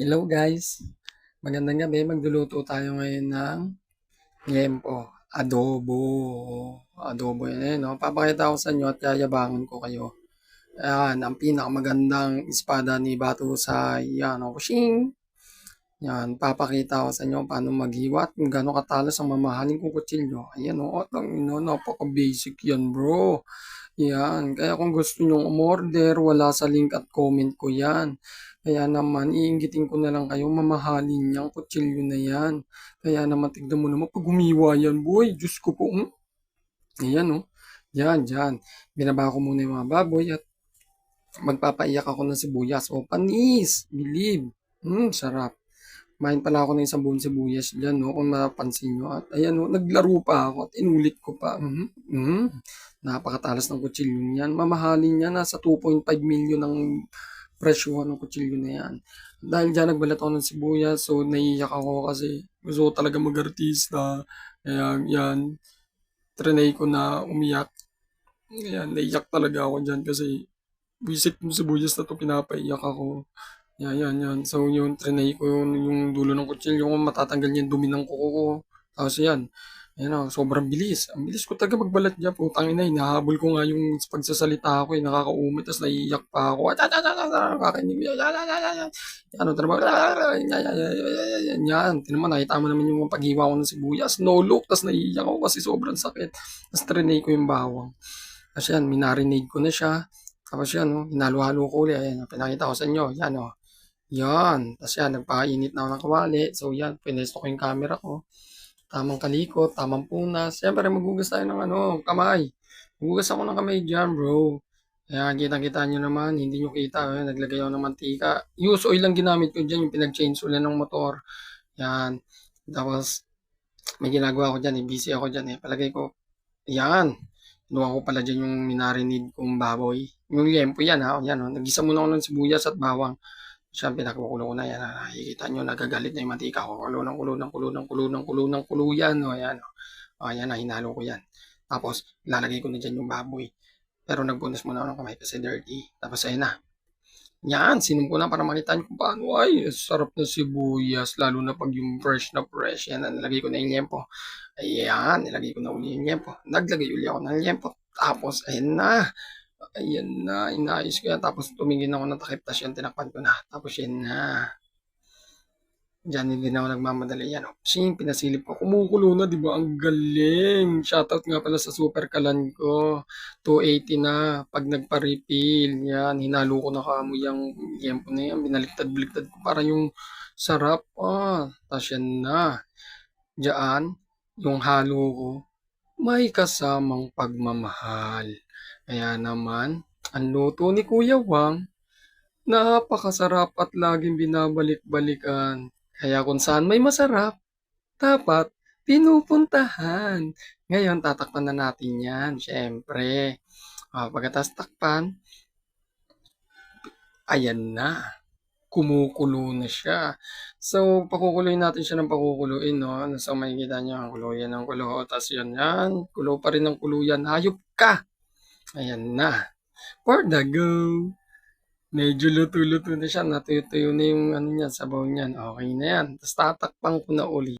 Hello guys, magandang gabi. Magluluto tayo ngayon ng liempo, adobo. Adobo yan no? Papakita ko sa inyo at yayabangan ko kayo. Ayan, ang pinakamagandang espada ni Batusay. Yan, o, shing! Yan, papakita ko sa inyo paano maghiwa at kung gano'ng katalas ang mamahalin kong kutsilyo. Ayan o, napaka-basic yan bro. Yan, kaya kung gusto nyong umorder, wala sa link at comment ko yan. Kaya naman, iinggitin ko na lang kayo, mamahalin niyang kutsilyo na yan. Kaya naman, tignan mo naman, pag humiwa yan, boy, Diyos ko po. Ayan, oh. Yan, yan. Binaba ko muna yung mga baboy at magpapaiyak ako ng sibuyas. O, panis, believe. Sarap. Kumain pala ako ng isang buong sibuyas dyan, no? Kung mapapansin nyo. At ayan, no? Naglaro pa ako at inulit ko pa. Napakatalas ng kutsilyo niyan. Mamahalin niya, nasa 2.5 million ang presyo ng kutsilyo na yan. Dahil dyan nagbalat ako ng sibuyas, so naiiyak ako kasi gusto ko talaga mag-artista. Kaya yan, trinay ko na umiyak. Ayan, naiiyak talaga ako dyan kasi visit yung sibuyas na to, pinapaiyak ako. Yan. So, yung trinay ko yung dulo ng kutsilyo kung matatanggal niya yung dumi ng kuko ko. Tapos yan. Ayan o, sobrang bilis. Ang bilis ko talaga magbalat niya. Putang ina, hinahabol ko nga yung pagsasalita ko. Nakakaumit, tapos naiiyak pa ako. Kakakinig. Ano, trabaho. Yan. Tinan mo, nakita mo naman yung paghiwa ko ng sibuyas. No look, tapos naiiyak ako kasi sobrang sakit. Tapos trinay ko yung bawang. Tapos yan, minarinade ko na siya. Tapos yan, no, hinalo-halo ko ulit. Ayan, pinakita ko sa inyo. Yan, o. Yan. Tapos yan, nagpainit na ako ng kawali. So yan, pinesto ko yung camera ko. Tamang kalikot, tamang punas. Siyempre, maghugas tayo ng kamay. Maghugas ako ng kamay dyan, bro. Kaya kita-kita nyo naman, hindi nyo kita. Naglagay ako ng mantika. Use oil lang ginamit ko dyan, yung pinag-change oil ng motor. Yan. Tapos, may ginagawa ko dyan, busy ako dyan. Palagay ko, yan. Kinuha ko pala dyan yung minarinid kong baboy. Yung liempo yan, ha. Yan, nagisa muna ako ng sibuyas at bawang. Siya, pinagkukulo ko na yan. Nakikita nyo, nagagalit na yung mantika ko. Kulo ng kulo yan. O, yan. O, yan na, hinalo ko yan. Tapos, lalagay ko na dyan yung baboy. Pero nagbunas muna ako ng kamay kasi dirty. Tapos, ayun na. Yan, sinom ko na para makita nyo kung paano. Ay, sarap na sibuyas. Lalo na pag yung fresh na fresh. Yan, nilagay ko na yung liempo. Ayan, nilagay ko na uli yung liempo. Naglagay uli ako ng liempo. Tapos, ayun na. Ayan na, inayos ko yan. Tapos tumingin ako ng takip, tapos yan, tinakpan ko na. Tapos yan na. Diyan hindi na ako nagmamadali yan. Sing, pinasilip ko. Kumukulo na, di ba? Ang galing. Shoutout nga pala sa super kalan ko. 280 na. Pag nagpa-refill. Yan, hinalo ko na kamo yung liempo na yan. Binaliktad-baliktad ko para yung sarap. Tapos yan na. Diyan, yung halo ko, may kasamang pagmamahal. Kaya naman, ang luto ni Kuya Wang, napakasarap at laging binabalik-balikan. Kaya kung saan may masarap, dapat pinupuntahan. Ngayon, tatakpan na natin yan, syempre. Pagkatapos takpan, ayan na. Kumukulo na siya. So, pakukuluin natin siya ng pakukuluin, no? So, makikita niyo, ang kulo yan ng kulo. Tapos yan. Kulo pa rin ng kulo yan. Hayop ka! Ayan na. For the go. Medyo luto-luto na siya. Natuyo-tuyo na yung ano niya, sabaw niyan. Okay na yan. Tapos tatakpan ko na uli.